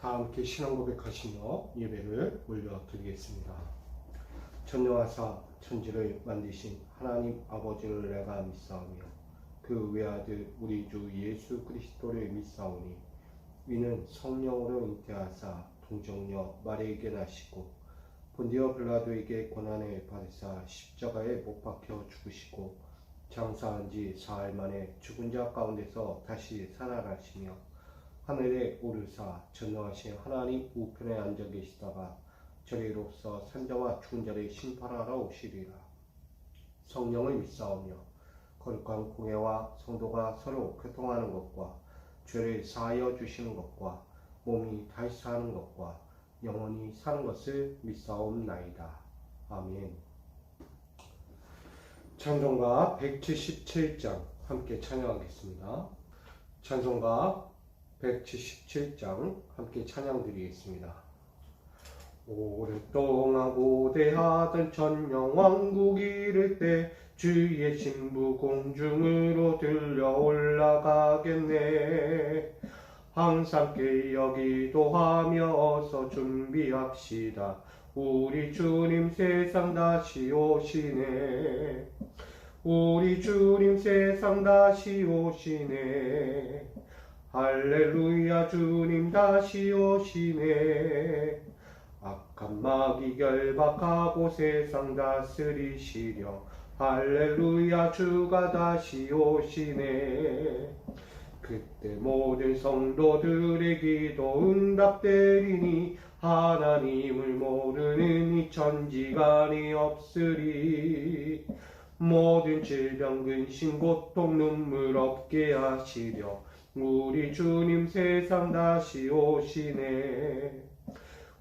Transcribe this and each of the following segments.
다 함께 신앙 고백하시며 예배를 올려드리겠습니다. 전능하사 천지를 만드신 하나님 아버지를 내가 믿사오며 그 외아들 우리 주 예수 그리스도를 믿사오니 이는 성령으로 잉태하사 동정녀 마리아에게 나시고 본디오 빌라도에게 고난을 받으사 십자가에 못 박혀 죽으시고 장사한 지 사흘 만에 죽은 자 가운데서 다시 살아나시며 하늘에 오르사 전능하신 하나님 우편에 앉아 계시다가 저리로서 산자와 죽은 자를 심판하러 오시리라. 성령을 믿사오며 거룩한 공회와 성도가 서로 교통하는 것과 죄를 사하여 주시는 것과 몸이 다시 사는 것과 영원히 사는 것을 믿사옵나이다. 아멘. 찬송가 177장 함께 찬양하겠습니다. 찬송가 177장 함께 찬양드리겠습니다. 오랫동안 고대하던 천년왕국 이를 때 주의 신부 공중으로 들려 올라가겠네. 항상 깨어 기도하며 어서 준비합시다. 우리 주님 세상 다시 오시네. 우리 주님 세상 다시 오시네. 할렐루야 주님 다시 오시네. 악한 마귀 결박하고 세상 다스리시려 할렐루야 주가 다시 오시네. 그때 모든 성도들의 기도 응답되리니 하나님을 모르는 이 천지간이 없으리. 모든 질병 근심 고통 눈물 없게 하시려 우리 주님 세상 다시 오시네.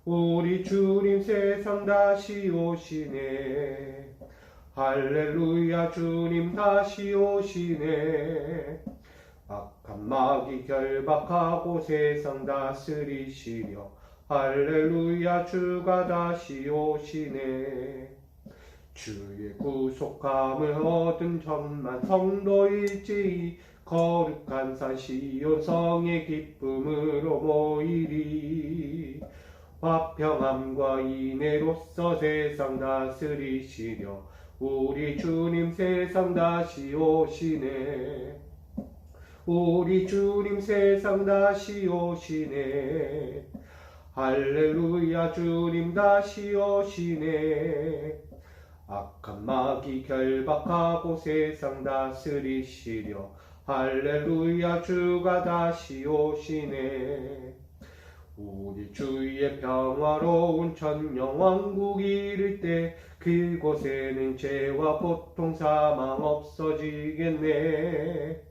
우리 주님 세상 다시 오시네. 할렐루야 주님 다시 오시네. 악한 마귀 결박하고 세상 다스리시려 할렐루야 주가 다시 오시네. 주의 구속함을 얻은 천만 성도일지이 거룩한 산 시온 성의 기쁨으로 모이리. 화평함과 인애로서 세상 다스리시려 우리 주님 세상 다시 오시네. 우리 주님 세상 다시 오시네. 할렐루야 주님 다시 오시네. 악한 마귀 결박하고 세상 다스리시려 할렐루야 주가 다시 오시네. 우리 주의 평화로운 천년왕국 이를 때 그곳에는 죄와 고통 사망 없어지겠네.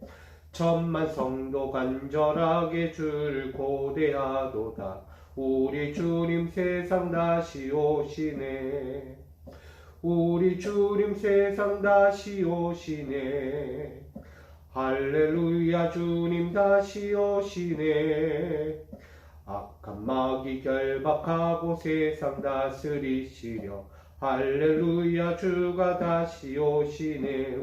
천만 성도 간절하게 주를 고대하도다. 우리 주님 세상 다시 오시네. 우리 주님 세상 다시 오시네. 할렐루야 주님 다시 오시네. 악한 마귀 결박하고 세상 다스리시려 할렐루야 주가 다시 오시네.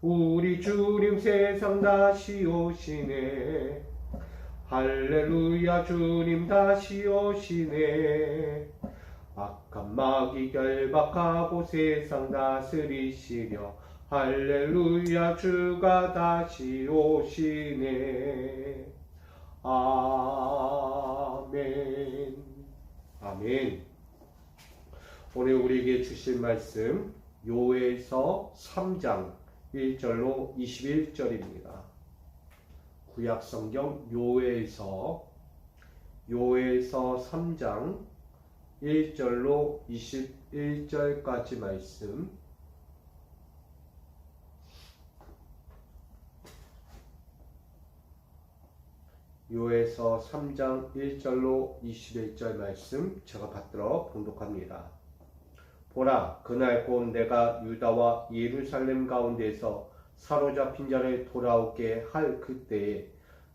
우리 주님 세상 다시 오시네. 할렐루야 주님 다시 오시네. 악한 마귀 결박하고 세상 다스리시려 할렐루야 주가 다시 오시네. 아멘. 아멘. 오늘 우리에게 주실 말씀 요엘서 3장 1절로 21절입니다. 구약성경 요엘서 3장 1절로 21절까지 말씀. 요엘서 3장 1절로 21절 말씀 제가 받들어 봉독합니다. 보라, 그날 곧 내가 유다와 예루살렘 가운데서 사로잡힌 자를 돌아오게 할 그때에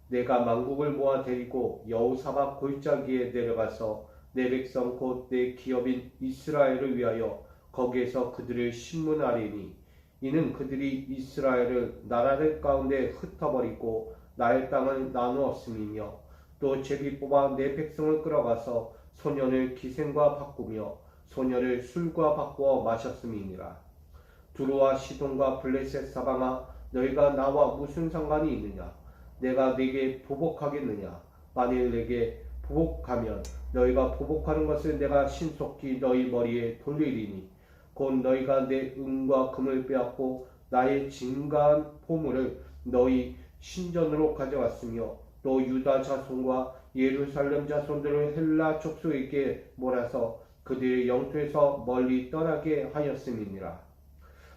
내가 만국을 모아 데리고 여호사밧 골짜기에 내려가서 내 백성 곧 내 기업인 이스라엘을 위하여 거기에서 그들을 심문하리니 이는 그들이 이스라엘을 나라들 가운데 흩어버리고 나의 땅을 나누었음이며 또 제비 뽑아 내 백성을 끌어가서 소년을 기생과 바꾸며 소녀를 술과 바꾸어 마셨음이니라. 두루와 시돈과 블레셋 사방아 너희가 나와 무슨 상관이 있느냐? 내가 네게 보복하겠느냐? 만일 내게 보복하면 너희가 보복하는 것을 내가 신속히 너희 머리에 돌리리니 곧 너희가 내 은과 금을 빼앗고 나의 증가한 보물을 너희 신전으로 가져갔으며 또 유다 자손과 예루살렘 자손들을 헬라 족속에게 몰아서 그들의 영토에서 멀리 떠나게 하였음이니라.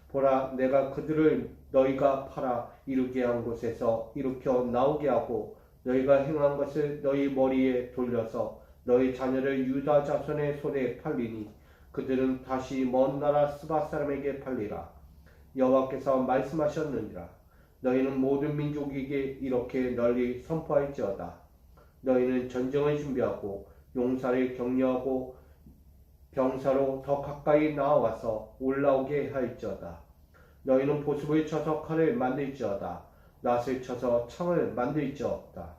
보라, 내가 그들을 너희가 팔아 이루게 한 곳에서 일으켜 나오게 하고 너희가 행한 것을 너희 머리에 돌려서 너희 자녀를 유다 자손의 손에 팔리니 그들은 다시 먼 나라 스바 사람에게 팔리라. 여호와께서 말씀하셨느니라. 너희는 모든 민족에게 이렇게 널리 선포할지어다. 너희는 전쟁을 준비하고 용사를 격려하고 병사로 더 가까이 나아와서 올라오게 할지어다. 너희는 보습을 쳐서 칼을 만들지어다. 낫을 쳐서 창을 만들지어다.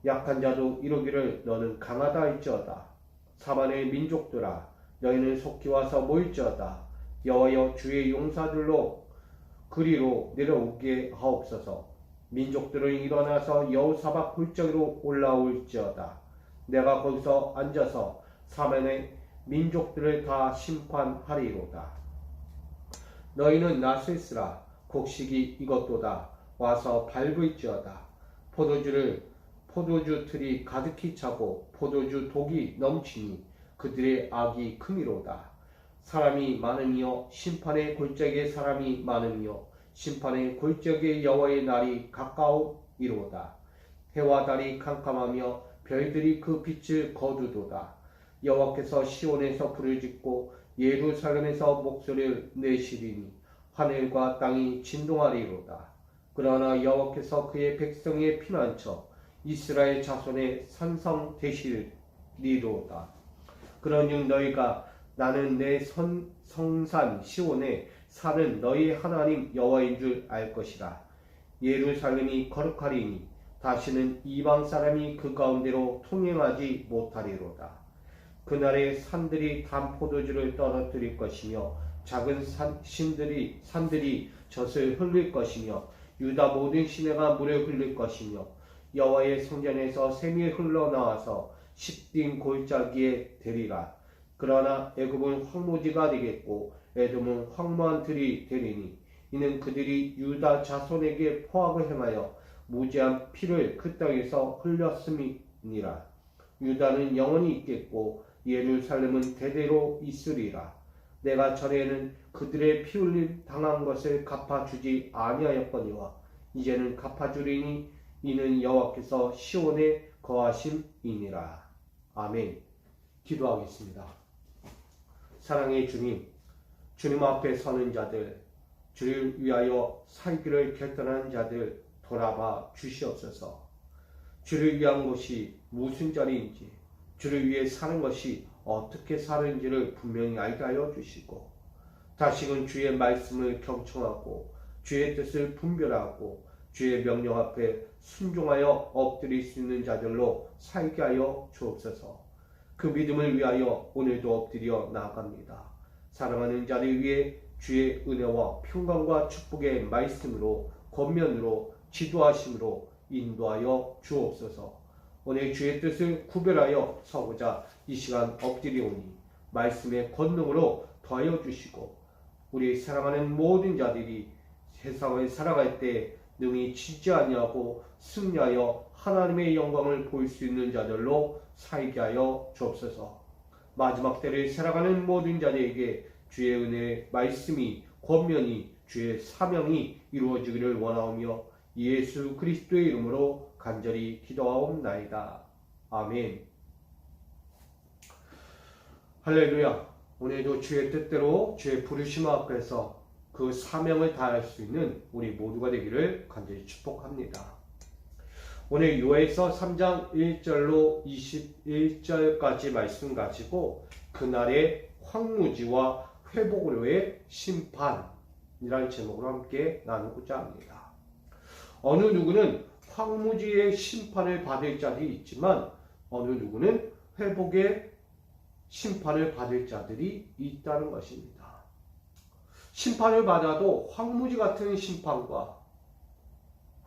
약한 자도 이루기를 너는 강하다 할지어다. 사만의 민족들아 너희는 속히 와서 모일지어다. 여호와여 주의 용사들로 그리로 내려오게 하옵소서. 민족들은 일어나서 여호사밧 골짜기로 올라올지어다. 내가 거기서 앉아서 사만의 민족들을 다 심판하리로다. 너희는 낫을 쓰라. 곡식이 익었도다. 와서 밟을지어다. 포도주 틀이 가득히 차고 포도주 독이 넘치니 그들의 악이 크미로다. 사람이 많으며 심판의 골짜기에 사람이 많으며 심판의 골짜기에 여호와의 날이 가까우이로다. 해와 달이 캄캄하며 별들이 그 빛을 거두도다. 여호와께서 시온에서 불을 짓고 예루살렘에서 목소리를 내시리니 하늘과 땅이 진동하리로다. 그러나 여호와께서 그의 백성의 피난처 이스라엘 자손의 산성 되시리로다. 그런즉 너희가 나는 내 성산 시온에 사는 너희 하나님 여호와인 줄 알 것이라. 예루살렘이 거룩하리니 다시는 이방 사람이 그 가운데로 통행하지 못하리로다. 그날에 산들이 단 포도주를 떨어뜨릴 것이며 작은 산들이 젖을 흘릴 것이며 유다 모든 시내가 물을 흘릴 것이며 여호와의 성전에서 샘이 흘러나와서 십딘 골짜기에 되리라. 그러나 애굽은 황무지가 되겠고 에돔은 황무한 들이 되리니 이는 그들이 유다 자손에게 포악을 행하여 무지한 피를 그 땅에서 흘렸음이니라. 유다는 영원히 있겠고 예루살렘은 대대로 있으리라. 내가 전에는 그들의 피 흘림 당한 것을 갚아주지 아니하였거니와 이제는 갚아주리니 이는 여호와께서 시온에 거하심이니라. 아멘. 기도하겠습니다. 사랑의 주님, 주님 앞에 서는 자들, 주를 위하여 살기를 결단한 자들 돌아봐 주시옵소서. 주를 위한 것이 무슨 자리인지, 주를 위해 사는 것이 어떻게 사는지를 분명히 알게 하여 주시고 다시금 주의 말씀을 경청하고 주의 뜻을 분별하고 주의 명령 앞에 순종하여 엎드릴 수 있는 자들로 살게 하여 주옵소서. 그 믿음을 위하여 오늘도 엎드려 나아갑니다. 사랑하는 자를 위해 주의 은혜와 평강과 축복의 말씀으로 권면으로 지도하심으로 인도하여 주옵소서. 오늘 주의 뜻을 구별하여 서고자 이 시간 엎드리오니 말씀의 권능으로 더하여 주시고 우리 사랑하는 모든 자들이 세상을 살아갈 때 능히 지지 아니하고 승리하여 하나님의 영광을 볼 수 있는 자들로 살게 하여 주옵소서. 마지막 때를 살아가는 모든 자들에게 주의 은혜의 말씀이 권면이 주의 사명이 이루어지기를 원하오며 예수 그리스도의 이름으로 간절히 기도하옵나이다. 아멘. 할렐루야. 오늘도 주의 뜻대로 주의 부르심 앞에서 그 사명을 다할 수 있는 우리 모두가 되기를 간절히 축복합니다. 오늘 요엘서 3장 1절로 21절까지 말씀 가지고 그날의 황무지와 회복으로의 심판이라는 제목으로 함께 나누고자 합니다. 어느 누구는 황무지의 심판을 받을 자들이 있지만 어느 누구는 회복의 심판을 받을 자들이 있다는 것입니다. 심판을 받아도 황무지 같은 심판과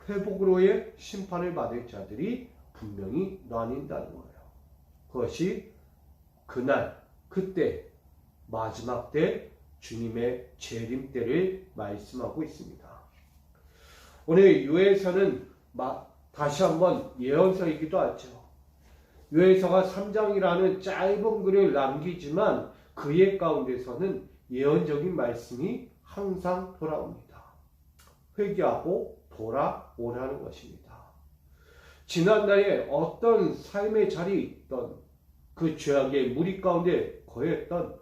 회복으로의 심판을 받을 자들이 분명히 나뉜다는 거예요. 그것이 그날, 그때, 마지막 때 주님의 재림 때를 말씀하고 있습니다. 오늘 요엘서는 다시 한번 예언서이기도 하죠. 요엘서가 3장이라는 짧은 글을 남기지만 그의 가운데서는 예언적인 말씀이 항상 돌아옵니다. 회개하고 돌아오라는 것입니다. 지난날에 어떤 삶의 자리에 있던 그 죄악의 무리 가운데 거했던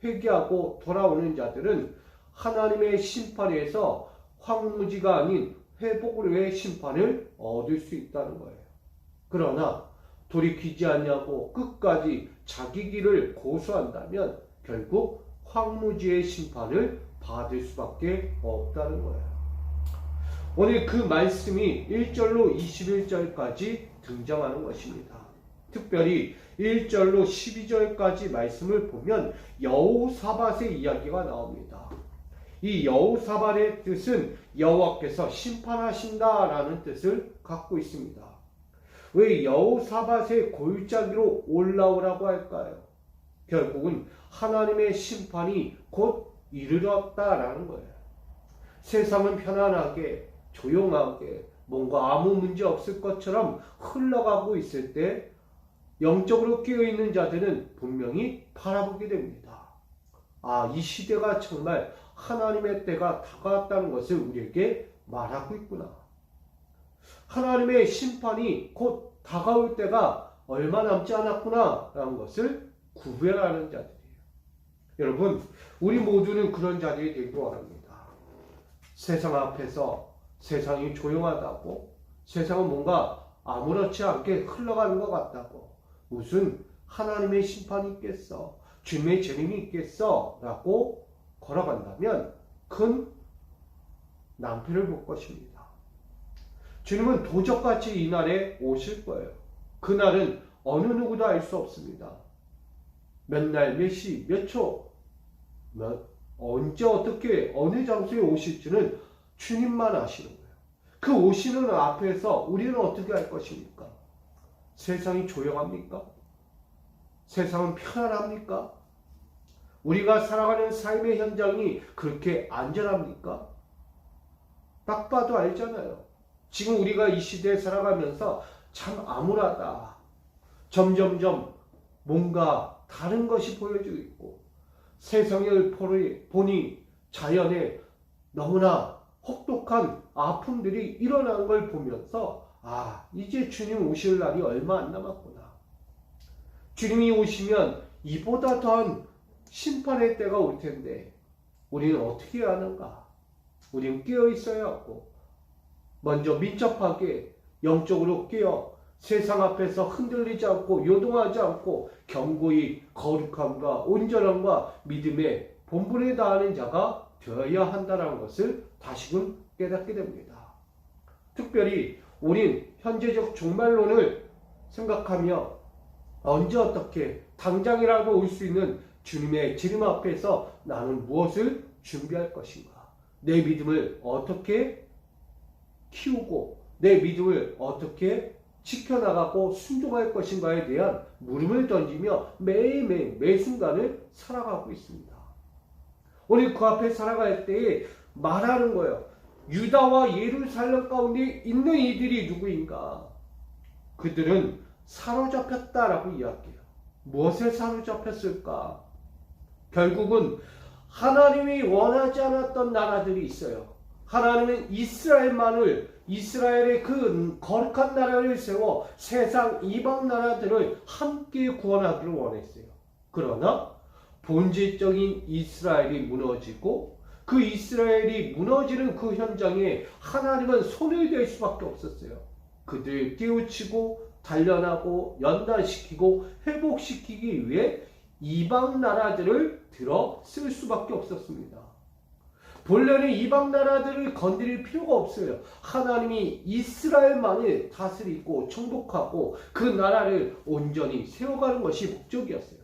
회개하고 돌아오는 자들은 하나님의 심판에서 황무지가 아닌 회복으로의 심판을 얻을 수 있다는 거예요. 그러나 돌이키지 않냐고 끝까지 자기 길을 고수한다면 결국 황무지의 심판을 받을 수밖에 없다는 거예요. 오늘 그 말씀이 1절로 21절까지 등장하는 것입니다. 특별히 1절로 12절까지 말씀을 보면 여호사밧의 이야기가 나옵니다. 이 여호사밧의 뜻은 여호와께서 심판하신다라는 뜻을 갖고 있습니다. 왜 여호사밧의 골짜기로 올라오라고 할까요? 결국은 하나님의 심판이 곧 이르렀다라는 거예요. 세상은 편안하게 조용하게 뭔가 아무 문제 없을 것처럼 흘러가고 있을 때 영적으로 깨어있는 자들은 분명히 바라보게 됩니다. 이 시대가 정말 하나님의 때가 다가왔다는 것을 우리에게 말하고 있구나. 하나님의 심판이 곧 다가올 때가 얼마 남지 않았구나 라는 것을 구별하는 자들이에요. 여러분, 우리 모두는 그런 자들이 되기를 원합니다. 세상 앞에서 세상이 조용하다고, 세상은 뭔가 아무렇지 않게 흘러가는 것 같다고, 무슨 하나님의 심판이 있겠어, 주님의 재림이 있겠어 라고 걸어간다면 큰 낭패를 볼 것입니다. 주님은 도적같이 이 날에 오실 거예요. 그날은 어느 누구도 알 수 없습니다. 몇 날, 몇 시, 몇 초, 언제 어떻게 어느 장소에 오실지는 주님만 아시는 거예요. 그 오시는 앞에서 우리는 어떻게 할 것입니까? 세상이 조용합니까? 세상은 편안합니까? 우리가 살아가는 삶의 현장이 그렇게 안전합니까? 딱 봐도 알잖아요. 지금 우리가 이 시대에 살아가면서 참 암울하다. 점점점 뭔가 다른 것이 보여지고 있고, 세상을 보니 자연에 너무나 혹독한 아픔들이 일어나는 걸 보면서 이제 주님 오실 날이 얼마 안 남았구나. 주님이 오시면 이보다 더한 심판의 때가 올 텐데 우리는 어떻게 해야 하는가? 우리는 깨어 있어야 하고, 먼저 민첩하게 영적으로 깨어 세상 앞에서 흔들리지 않고 요동하지 않고 견고히 거룩함과 온전함과 믿음의 본분에 다하는 자가 되어야 한다는 것을 다시금 깨닫게 됩니다. 특별히 우린 현재적 종말론을 생각하며 언제 어떻게 당장이라도 올 수 있는 주님의 재림 앞에서 나는 무엇을 준비할 것인가? 내 믿음을 어떻게 키우고 내 믿음을 어떻게 지켜나가고 순종할 것인가에 대한 물음을 던지며 매일매일 매순간을 살아가고 있습니다. 오늘 그 앞에 살아갈 때에 말하는 거예요. 유다와 예루살렘 가운데 있는 이들이 누구인가? 그들은 사로잡혔다라고 이야기해요. 무엇에 사로잡혔을까? 결국은 하나님이 원하지 않았던 나라들이 있어요. 하나님은 이스라엘의 그 거룩한 나라를 세워 세상 이방 나라들을 함께 구원하기를 원했어요. 그러나 본질적인 이스라엘이 무너지고 그 이스라엘이 무너지는 그 현장에 하나님은 손을 댈 수밖에 없었어요. 그들을 깨우치고 단련하고 연단시키고 회복시키기 위해 이방 나라들을 들어 쓸 수밖에 없었습니다. 본래는 이방 나라들을 건드릴 필요가 없어요. 하나님이 이스라엘만을 다스리고 정복하고 그 나라를 온전히 세워가는 것이 목적이었어요.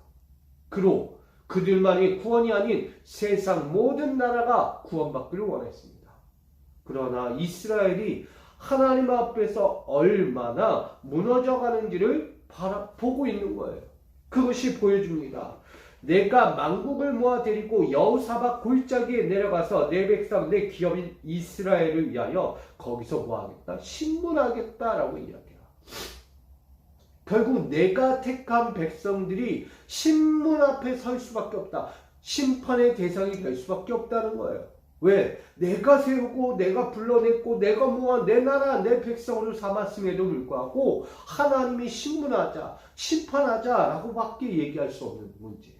그로 그들만의 구원이 아닌 세상 모든 나라가 구원받기를 원했습니다. 그러나 이스라엘이 하나님 앞에서 얼마나 무너져가는지를 보고 있는 거예요. 그것이 보여줍니다. 내가 만국을 모아 데리고 여호사밧 골짜기에 내려가서 내 백성 내 기업인 이스라엘을 위하여 거기서 뭐하겠다? 신문하겠다라고 이야기해요. 결국 내가 택한 백성들이 신문 앞에 설 수밖에 없다. 심판의 대상이 될 수밖에 없다는 거예요. 왜? 내가 세우고 내가 불러냈고 내가 모아 내 나라 내 백성으로 삼았음에도 불구하고 하나님이 신문하자 심판하자라고 밖에 얘기할 수 없는 문제.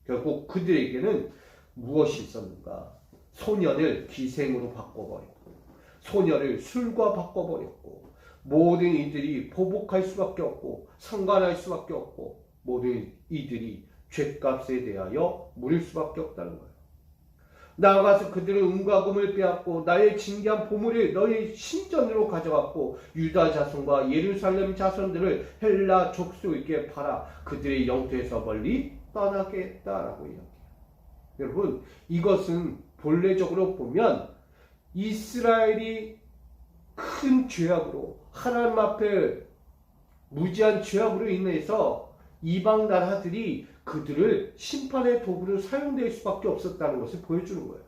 결국 그들에게는 무엇이 있었는가? 소년을 기생으로 바꿔버렸고 소년을 술과 바꿔버렸고 모든 이들이 보복할 수밖에 없고 상관할 수밖에 없고 모든 이들이 죗값에 대하여 물을 수밖에 없다는 거예요. 나아가서 그들은 은과 금을 빼앗고 나의 진귀한 보물을 너희 신전으로 가져갔고 유다 자손과 예루살렘 자손들을 헬라 족속에게 팔아 그들의 영토에서 멀리 떠나게 했다라고 이야기해요. 여러분, 이것은 본래적으로 보면 이스라엘이 큰 죄악으로 하나님 앞에 무지한 죄악으로 인해서 이방 나라들이 그들을 심판의 도구로 사용될 수밖에 없었다는 것을 보여주는 거예요.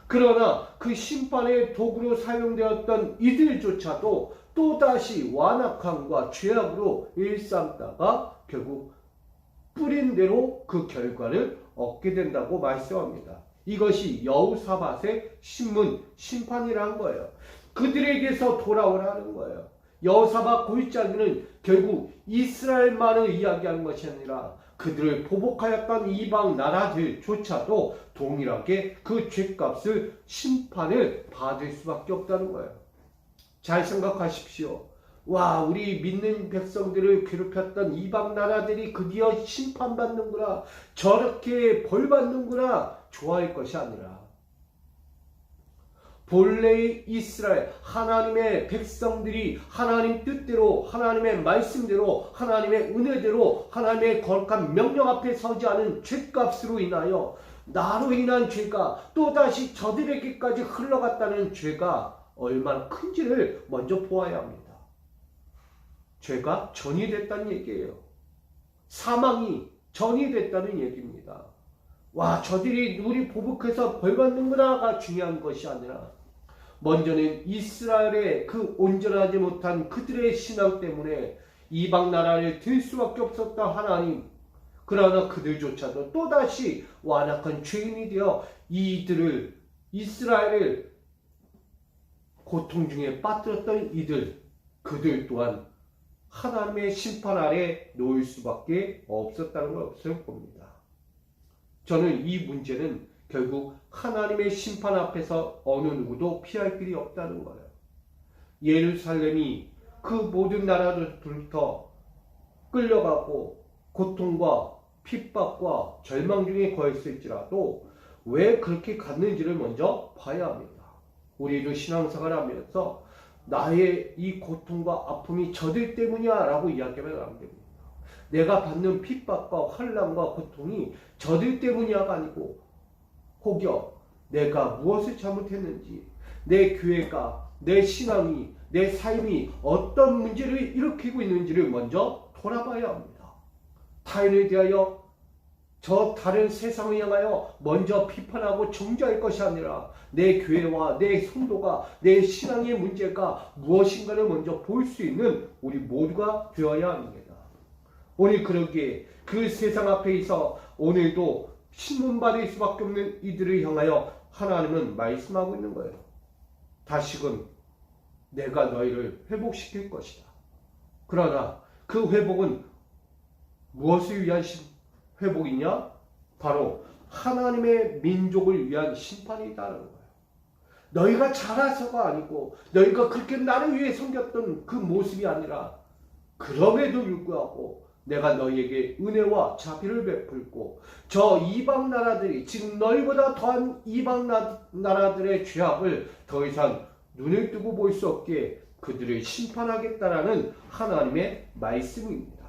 그러나 그 심판의 도구로 사용되었던 이들조차도 또다시 완악함과 죄악으로 일삼다가 결국 뿌린 대로 그 결과를 얻게 된다고 말씀합니다. 이것이 여호사밧의 심판이라는 거예요. 그들에게서 돌아오라는 거예요. 여호사밧 골짜기는 결국 이스라엘만을 이야기하는 것이 아니라 그들을 보복하였던 이방 나라들조차도 동일하게 그 죄값을 심판을 받을 수밖에 없다는 거예요. 잘 생각하십시오. 와, 우리 믿는 백성들을 괴롭혔던 이방 나라들이 드디어 심판받는구나, 저렇게 벌받는구나 좋아할 것이 아니라 본래의 이스라엘 하나님의 백성들이 하나님 뜻대로 하나님의 말씀대로 하나님의 은혜대로 하나님의 거룩한 명령 앞에 서지 않은 죄값으로 인하여 나로 인한 죄가 또다시 저들에게까지 흘러갔다는 죄가 얼마나 큰지를 먼저 보아야 합니다. 죄가 전이 됐다는 얘기예요. 사망이 전이 됐다는 얘기입니다. 와, 저들이 우리 보복해서 벌받는구나가 중요한 것이 아니라 먼저는 이스라엘의 그 온전하지 못한 그들의 신앙 때문에 이방 나라를 들 수밖에 없었던 하나님, 그러나 그들조차도 또다시 완악한 죄인이 되어 이들을 이스라엘을 고통 중에 빠뜨렸던 그들 또한 하나님의 심판 아래 놓일 수밖에 없었다는 것을 봅니다. 저는 이 문제는 결국 하나님의 심판 앞에서 어느 누구도 피할 길이 없다는 거예요. 예루살렘이 그 모든 나라들부터 끌려가고 고통과 핍박과 절망 중에 거했을지라도 왜 그렇게 갔는지를 먼저 봐야 합니다. 우리도 신앙생활을 하면서 나의 이 고통과 아픔이 저들 때문이야 라고 이야기하면 안 됩니다. 내가 받는 핍박과 환난과 고통이 저들 때문이야가 아니고 혹여 내가 무엇을 잘못했는지, 내 교회가, 내 신앙이, 내 삶이 어떤 문제를 일으키고 있는지를 먼저 돌아봐야 합니다. 타인에 대하여 저 다른 세상을 향하여 먼저 비판하고 정죄할 것이 아니라 내 교회와 내 성도가 내 신앙의 문제가 무엇인가를 먼저 볼 수 있는 우리 모두가 되어야 합니다. 오늘 그러기에 그 세상 앞에서 오늘도 신문받을 수밖에 없는 이들을 향하여 하나님은 말씀하고 있는 거예요. 다시금 내가 너희를 회복시킬 것이다. 그러나 그 회복은 무엇을 위한 회복이냐? 바로 하나님의 민족을 위한 심판이다라는 거예요. 너희가 잘해서가 아니고 너희가 그렇게 나를 위해 섬겼던 그 모습이 아니라 그럼에도 불구하고 내가 너희에게 은혜와 자비를 베풀고 저 이방 나라들이 지금 너희보다 더한 이방 나라들의 죄악을 더 이상 눈을 뜨고 볼 수 없게 그들을 심판하겠다라는 하나님의 말씀입니다.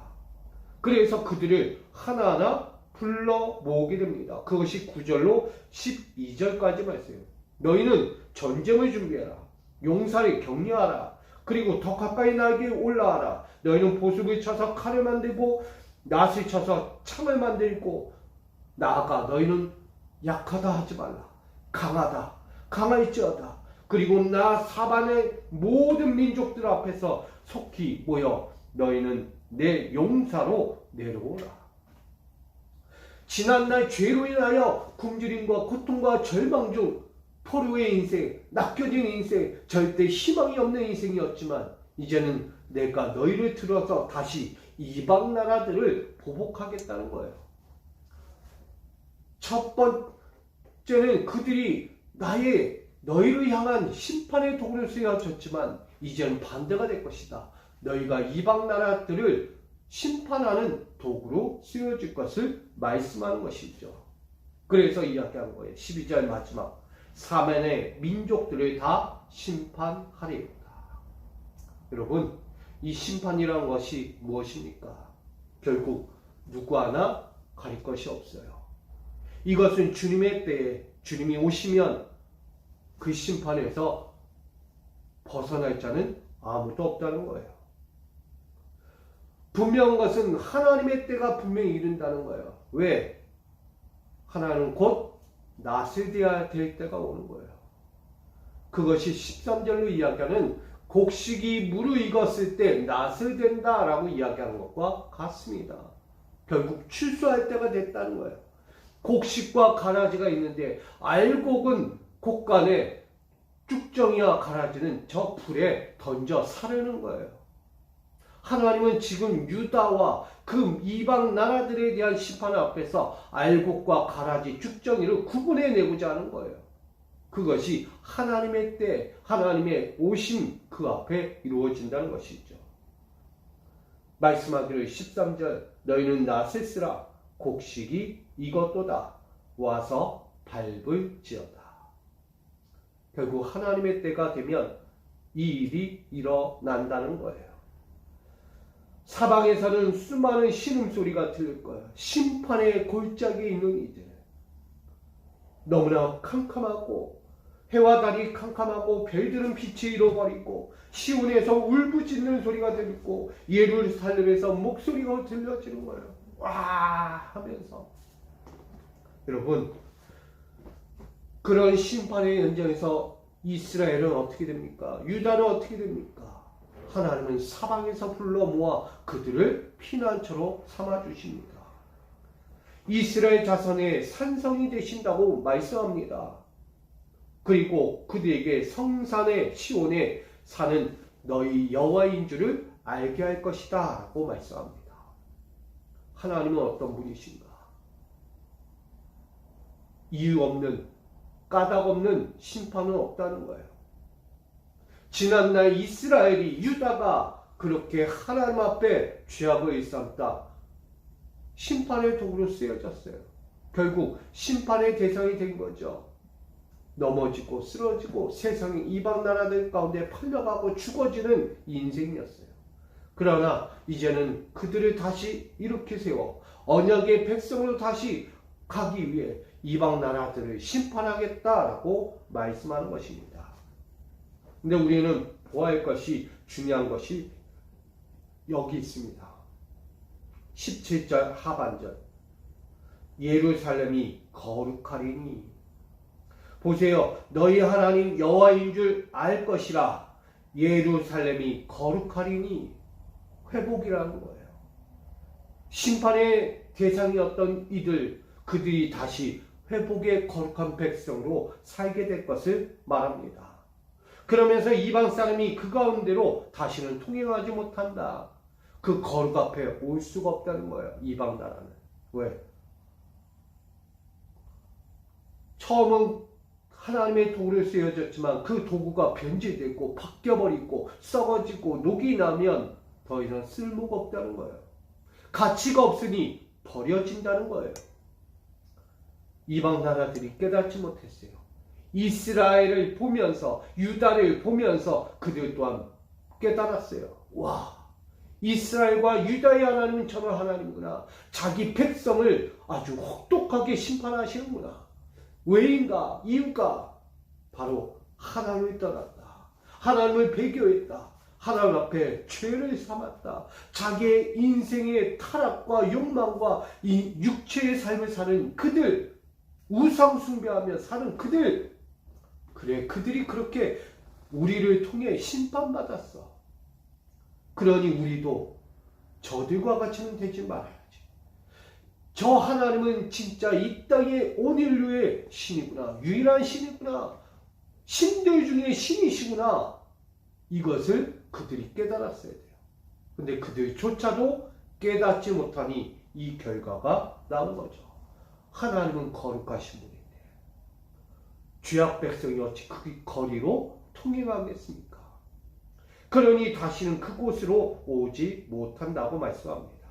그래서 그들을 하나하나 불러 모으게 됩니다. 그것이 9절로 12절까지 말씀이에요. 너희는 전쟁을 준비해라. 용사를 격려하라. 그리고 더 가까이 나에게 올라와라. 너희는 보습을 쳐서 칼을 만들고 낫을 쳐서 창을 만들고 나아가 너희는 약하다 하지 말라. 강하다. 강할지어다. 그리고 나 사반의 모든 민족들 앞에서 속히 모여 너희는 내 용사로 내려오라. 지난날 죄로 인하여 굶주림과 고통과 절망 중 포로의 인생, 낚여진 인생, 절대 희망이 없는 인생이었지만 이제는 내가 너희를 들어서 다시 이방 나라들을 보복하겠다는 거예요. 첫 번째는 그들이 너희를 향한 심판의 도구를 쓰여졌지만 이제는 반대가 될 것이다. 너희가 이방 나라들을 심판하는 도구로 쓰여질 것을 말씀하는 것이죠. 그래서 이야기한 거예요. 12절 마지막. 사면의 민족들을 다 심판하리로다. 여러분, 이 심판이라는 것이 무엇입니까? 결국 누구 하나 가릴 것이 없어요. 이것은 주님의 때에 주님이 오시면 그 심판에서 벗어날 자는 아무도 없다는 거예요. 분명한 것은 하나님의 때가 분명히 이른다는 거예요. 왜? 하나님은 곧 낫을 대야 될 때가 오는 거예요. 그것이 13절로 이야기하는 곡식이 무르익었을 때 낫을 된다라고 이야기하는 것과 같습니다. 결국 출소할 때가 됐다는 거예요. 곡식과 가라지가 있는데 알곡은 곡간에 쭉정이와 가라지는 저 불에 던져 사르는 거예요. 하나님은 지금 유다와 그 이방 나라들에 대한 심판 앞에서 알곡과 가라지, 쭉정이를 구분해내고자 하는 거예요. 그것이 하나님의 때, 하나님의 오심 그 앞에 이루어진다는 것이죠. 말씀하기를 13절 너희는 낫을 쓰라 곡식이 익었도다 와서 밟을지어다. 결국 하나님의 때가 되면 이 일이 일어난다는 거예요. 사방에서는 수많은 신음소리가 들릴 거예요. 심판의 골짜기에 있는 이들. 너무나 캄캄하고 해와 달이 캄캄하고 별들은 빛이 잃어버리고 시온에서 울부짖는 소리가 들리고 예루살렘에서 목소리가 들려지는 거예요. 와 하면서. 여러분, 그런 심판의 현장에서 이스라엘은 어떻게 됩니까? 유다는 어떻게 됩니까? 하나님은 사방에서 불러 모아 그들을 피난처로 삼아 주십니다. 이스라엘 자손의 산성이 되신다고 말씀합니다. 그리고 그들에게 성산의 시온에 사는 너희 여호와인 줄을 알게 할 것이다 라고 말씀합니다. 하나님은 어떤 분이신가? 이유 없는, 까닭 없는 심판은 없다는 거예요. 지난날 이스라엘이, 유다가 그렇게 하나님 앞에 죄악을 일삼다 심판의 도구로 쓰여졌어요. 결국 심판의 대상이 된 거죠. 넘어지고 쓰러지고 세상의 이방 나라들 가운데 팔려가고 죽어지는 인생이었어요. 그러나 이제는 그들을 다시 일으켜 세워 언약의 백성으로 다시 가기 위해 이방 나라들을 심판하겠다라고 말씀하는 것입니다. 근데 우리는 보아야 할 것이, 중요한 것이 여기 있습니다. 17절 하반절. 예루살렘이 거룩하리니. 보세요. 너희 하나님 여호와인 줄 알 것이라. 예루살렘이 거룩하리니. 회복이라는 거예요. 심판의 대상이었던 이들, 그들이 다시 회복의 거룩한 백성으로 살게 될 것을 말합니다. 그러면서 이방 사람이 그 가운데로 다시는 통행하지 못한다. 그 거룩 앞에 올 수가 없다는 거예요. 이방 나라는. 왜? 처음은 하나님의 도구를 쓰여졌지만 그 도구가 변질되고 바뀌어버리고 썩어지고 녹이 나면 더 이상 쓸모가 없다는 거예요. 가치가 없으니 버려진다는 거예요. 이방 나라들이 깨닫지 못했어요. 이스라엘을 보면서, 유다를 보면서 그들 또한 깨달았어요. 와, 이스라엘과 유다의 하나님은 저런 하나님이구나. 자기 백성을 아주 혹독하게 심판하시는구나. 왜인가? 이유가 바로 하나님을 떠났다. 하나님을 배교했다. 하나님 앞에 죄를 삼았다. 자기의 인생의 타락과 욕망과 이 육체의 삶을 사는 그들, 우상 숭배하며 사는 그들, 그래, 그들이 그렇게 우리를 통해 심판받았어. 그러니 우리도 저들과 같이는 되지 말아야지. 저 하나님은 진짜 이 땅의 온 인류의 신이구나. 유일한 신이구나. 신들 중에 신이시구나. 이것을 그들이 깨달았어야 돼요. 근데 그들조차도 깨닫지 못하니 이 결과가 나온 거죠. 하나님은 거룩하신 분인데 죄악 백성이 어찌 그 거리로 통행하겠습니까? 그러니 다시는 그곳으로 오지 못한다고 말씀합니다.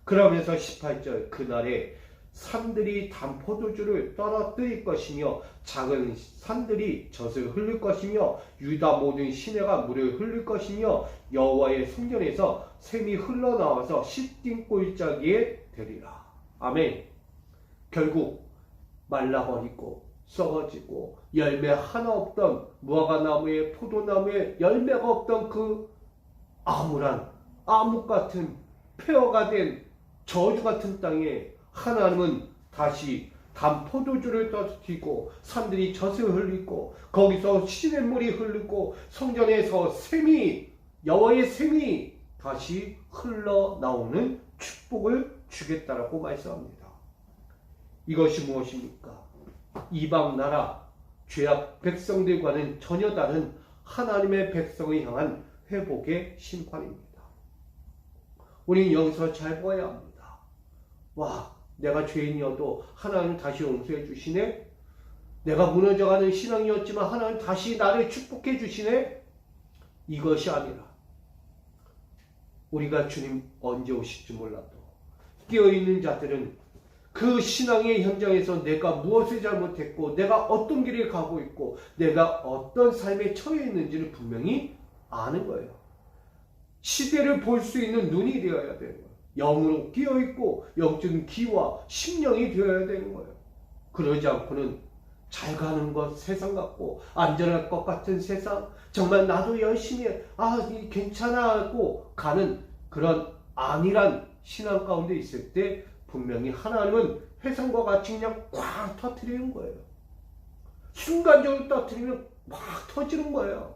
그러면서 18절, 그날에 산들이 단 포도주를 떨어뜨릴 것이며 작은 산들이 젖을 흘릴 것이며 유다 모든 시내가 물을 흘릴 것이며 여호와의 성전에서 샘이 흘러나와서 시딘 골짜기에 되리라. 아멘. 결국 말라버리고 썩어지고 열매 하나 없던 무화과나무에 포도나무에 열매가 없던 그 암울한 암흑 같은 폐허가 된 저주 같은 땅에 하나님은 다시 단 포도주를 떨어뜨리고 산들이 젖을 흘리고 거기서 시냇물이 흐르고 성전에서 샘이 여호와의 샘이 다시 흘러나오는 축복을 주겠다라고 말씀합니다. 이것이 무엇입니까? 이방 나라 죄악 백성들과는 전혀 다른 하나님의 백성을 향한 회복의 심판입니다. 우리는 여기서 잘 보아야 합니다. 와, 내가 죄인이어도 하나님 다시 용서해 주시네. 내가 무너져가는 신앙이었지만 하나님 다시 나를 축복해 주시네. 이것이 아니라 우리가 주님 언제 오실지 몰라도 깨어있는 자들은 그 신앙의 현장에서 내가 무엇을 잘못했고 내가 어떤 길을 가고 있고 내가 어떤 삶에 처해 있는지를 분명히 아는 거예요. 시대를 볼 수 있는 눈이 되어야 되는 거예요. 영으로 깨어있고 영적인 귀와 심령이 되어야 되는 거예요. 그러지 않고는 잘 가는 것, 세상 같고 안전할 것 같은 세상, 정말 나도 열심히 괜찮아 하고 가는 그런 안일한 신앙 가운데 있을 때 분명히 하나님은 회상과 같이 그냥 꽉 터뜨리는 거예요. 순간적으로 터뜨리면 막 터지는 거예요.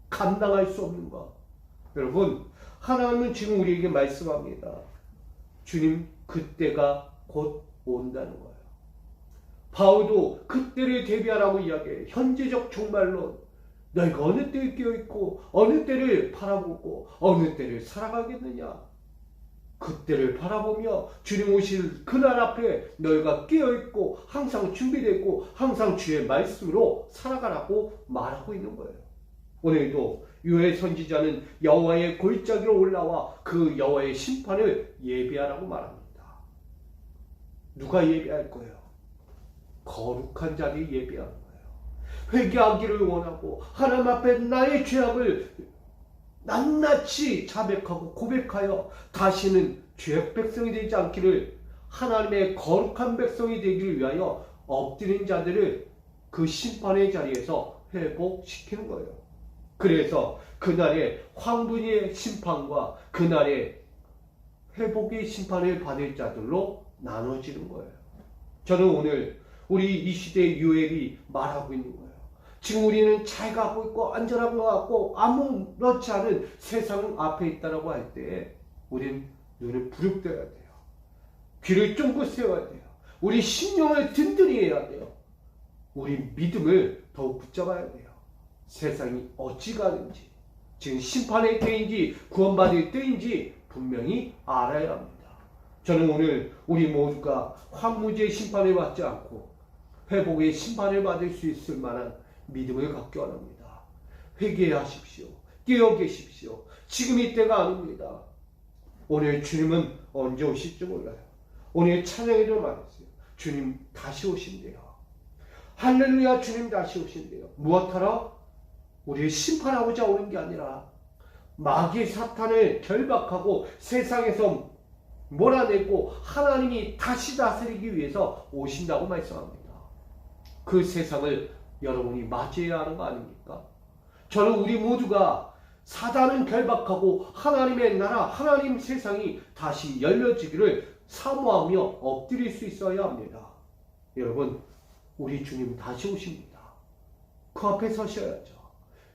감당할 수 없는 거. 여러분, 하나님은 지금 우리에게 말씀합니다. 주님, 그때가 곧 온다는 거예요. 바울도 그때를 대비하라고 이야기해요. 현재적 종말론. 너희가 어느 때에 깨어있고 어느 때를 바라보고 어느 때를 살아가겠느냐. 그때를 바라보며 주님 오실 그날 앞에 너희가 깨어있고 항상 준비되고 항상 주의 말씀으로 살아가라고 말하고 있는 거예요. 오늘도 유해 선지자는 여호와의 골짜기로 올라와 그 여호와의 심판을 예비하라고 말합니다. 누가 예비할 거예요? 거룩한 자들이 예비하는 거예요. 회개하기를 원하고 하나님 앞에 나의 죄악을 낱낱이 자백하고 고백하여 다시는 죄악 백성이 되지 않기를, 하나님의 거룩한 백성이 되기를 위하여 엎드린 자들을 그 심판의 자리에서 회복시키는 거예요. 그래서 그날의 황분의 심판과 그날의 회복의 심판을 받을 자들로 나눠지는 거예요. 저는 오늘 우리 이 시대의 유엘이 말하고 있는 거예요. 지금 우리는 잘 가고 있고 안전한 것 같고 아무렇지 않은 세상 앞에 있다라고 할 때 우리는 눈을 부릅뜨어야 돼요. 귀를 쫑긋 세워야 돼요. 우리 신령을 든든히 해야 돼요. 우리 믿음을 더욱 붙잡아야 돼요. 세상이 어찌 가는지, 지금 심판의 때인지 구원받을 때인지 분명히 알아야 합니다. 저는 오늘 우리 모두가 황무지의 심판을 받지 않고 회복의 심판을 받을 수 있을 만한 믿음을 갖기 원합니다. 회개하십시오. 깨어 계십시오. 지금 이때가 아닙니다. 오늘 주님은 언제 오실지 몰라요. 오늘 찬양에도 말했어요. 주님 다시 오신대요. 할렐루야, 주님 다시 오신대요. 무엇하러? 우리를 심판하고자 오는 게 아니라 마귀 사탄을 결박하고 세상에서 몰아내고 하나님이 다시 다스리기 위해서 오신다고 말씀합니다. 그 세상을 여러분이 맞이해야 하는 거 아닙니까? 저는 우리 모두가 사단은 결박하고 하나님의 나라, 하나님 세상이 다시 열려지기를 사모하며 엎드릴 수 있어야 합니다. 여러분, 우리 주님 다시 오십니다. 그 앞에 서셔야죠.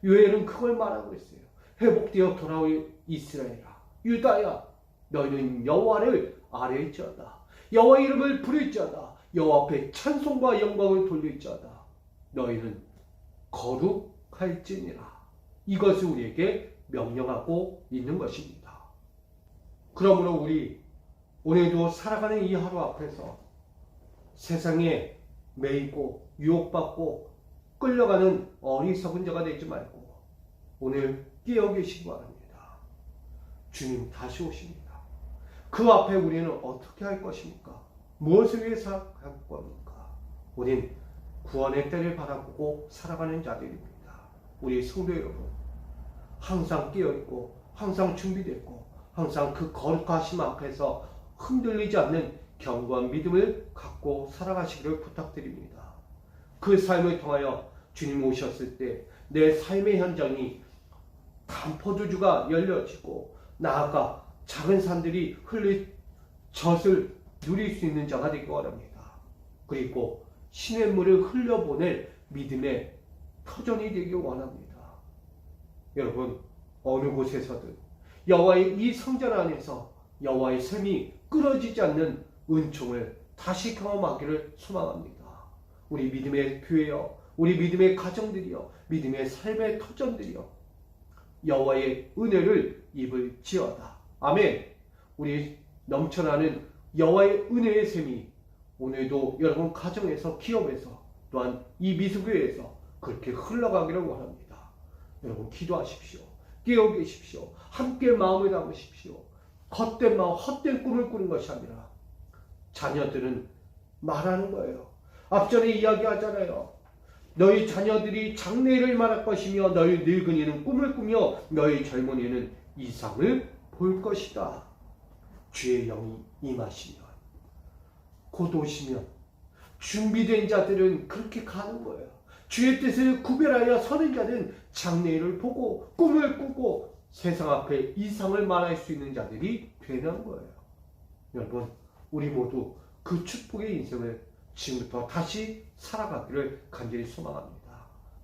요엘은 그걸 말하고 있어요. 회복되어 돌아올 이스라엘아, 유다야, 너희는 여호와를 아뢰일지어다. 여호와 이름을 부를지어다. 여호와 앞에 찬송과 영광을 돌릴지어다. 너희는 거룩할지니라. 이것을 우리에게 명령하고 있는 것입니다. 그러므로 우리 오늘도 살아가는 이 하루 앞에서 세상에 매이고 유혹받고 끌려가는 어리석은 자가 되지 말고 오늘 깨어 계시기 바랍니다. 주님 다시 오십니다. 그 앞에 우리는 어떻게 할 것입니까? 무엇을 위해서 할 겁니까? 우린 구원의 때를 바라보고 살아가는 자들입니다. 우리 성도 여러분, 항상 깨어있고 항상 준비됐고 항상 그 거룩하심 앞에서 흔들리지 않는 견고한 믿음을 갖고 살아가시기를 부탁드립니다. 그 삶을 통하여 주님 오셨을 때 내 삶의 현장이 단포도주가 열려지고 나아가 작은 산들이 흘릴 젖을 누릴 수 있는 자가 되기 원합니다. 그리고 신의 물을 흘려보낼 믿음의 터전이 되기 원합니다. 여러분, 어느 곳에서든 여호와의 이 성전 안에서 여호와의 샘이 끊어지지 않는 은총을 다시 경험하기를 소망합니다. 우리 믿음의 교회여, 우리 믿음의 가정들이여, 믿음의 삶의 터전들이여, 여호와의 은혜를 입을지어다. 아멘. 우리 넘쳐나는 여호와의 은혜의 샘이 오늘도 여러분 가정에서, 기업에서, 또한 이 미수교회에서 그렇게 흘러가기를 원합니다. 여러분 기도하십시오. 깨어 계십시오. 함께 마음을 담으십시오. 헛된 마음, 헛된 꿈을 꾸는 것이 아니라 자녀들은 말하는 거예요. 앞전에 이야기하잖아요. 너희 자녀들이 장래를 말할 것이며 너희 늙은이는 꿈을 꾸며 너희 젊은이는 이상을 볼 것이다. 주의 영이 임하시면, 곧 오시면 준비된 자들은 그렇게 가는 거예요. 주의 뜻을 구별하여 서는 자는 장래를 보고 꿈을 꾸고 세상 앞에 이상을 말할 수 있는 자들이 되는 거예요. 여러분, 우리 모두 그 축복의 인생을 지금부터 다시 살아가기를 간절히 소망합니다.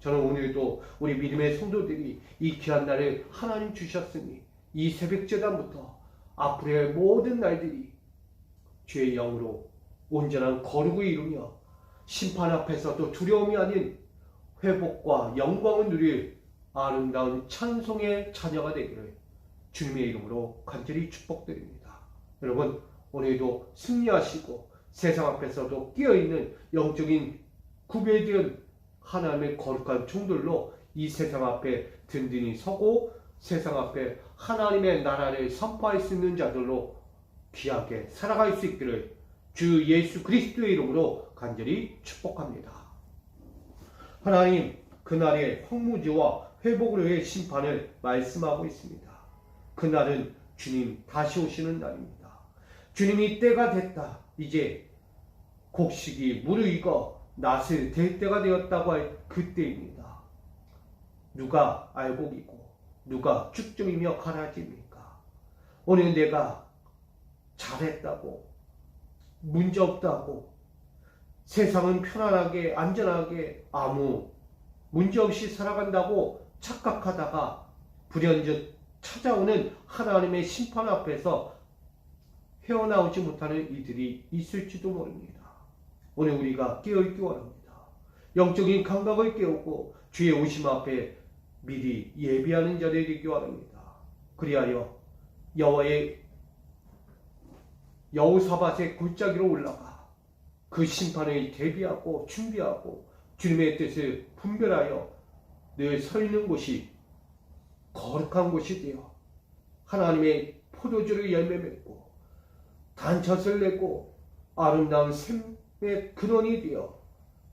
저는 오늘도 우리 믿음의 성도들이 이 귀한 날을 하나님 주셨으니 이 새벽제단부터 앞으로의 모든 날들이 주의 영으로 온전한 거룩을 이루며 심판 앞에서도 두려움이 아닌 회복과 영광을 누릴 아름다운 찬송의 자녀가 되기를 주님의 이름으로 간절히 축복드립니다. 여러분, 오늘도 승리하시고 세상 앞에서도 끼어있는 영적인 구별된 하나님의 거룩한 종들로 이 세상 앞에 든든히 서고 세상 앞에 하나님의 나라를 선포할 수 있는 자들로 귀하게 살아갈 수 있기를 주 예수 그리스도의 이름으로 간절히 축복합니다. 하나님, 그날의 황무지와 회복을 위해 심판을 말씀하고 있습니다. 그날은 주님 다시 오시는 날입니다. 주님이 때가 됐다. 이제 곡식이 무르익어 낫을 댈 때가 되었다고 할 그때입니다. 누가 알곡이고 누가 쭉정이며 가라지입니까? 오늘 내가 잘했다고, 문제없다고, 세상은 편안하게 안전하게 아무 문제없이 살아간다고 착각하다가 불현듯 찾아오는 하나님의 심판 앞에서 헤어나오지 못하는 이들이 있을지도 모릅니다. 오늘 우리가 깨어있기 원합니다. 영적인 감각을 깨우고 주의 오심 앞에 미리 예비하는 자들이 되기 원합니다. 그리하여 여호와의 여호사밧의 골짜기로 올라가 그 심판을 대비하고 준비하고 주님의 뜻을 분별하여 늘 서 있는 곳이 거룩한 곳이 되어 하나님의 포도주를 열매 맺고 단젖을 내고 아름다운 샘의 근원이 되어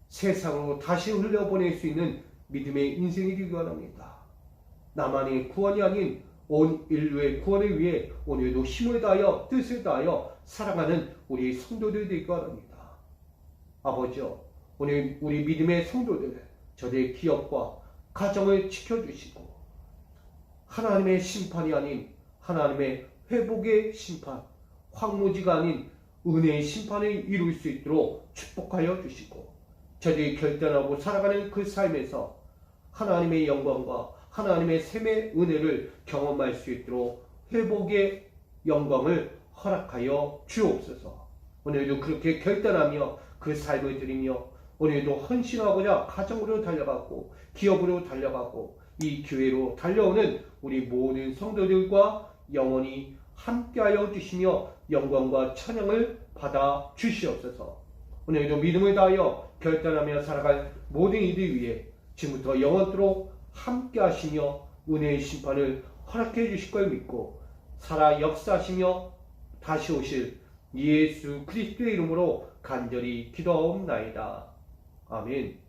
세상으로 다시 흘려보낼 수 있는 믿음의 인생이 되기 원합니다. 나만의 구원이 아닌 온 인류의 구원을 위해 오늘도 힘을 다하여 뜻을 다하여 살아가는 우리 성도들 되기 원합니다. 아버지여, 오늘 우리 믿음의 성도들 저들의 기업과 가정을 지켜주시고 하나님의 심판이 아닌 하나님의 회복의 심판, 황무지가 아닌 은혜의 심판을 이룰 수 있도록 축복하여 주시고 저들이 결단하고 살아가는 그 삶에서 하나님의 영광과 하나님의 샘의 은혜를 경험할 수 있도록 회복의 영광을 허락하여 주옵소서. 오늘도 그렇게 결단하며 그 삶을 드리며 오늘도 헌신하고자 가정으로 달려가고 기업으로 달려가고 이 교회로 달려오는 우리 모든 성도들과 영원히 함께하여 주시며 영광과 찬양을 받아 주시옵소서. 오늘도 믿음을 다하여 결단하며 살아갈 모든 이들 위해 지금부터 영원토록 함께하시며 은혜의 심판을 허락해 주실 걸 믿고 살아 역사하시며 다시 오실 예수 그리스도의 이름으로 간절히 기도하옵나이다. 아멘.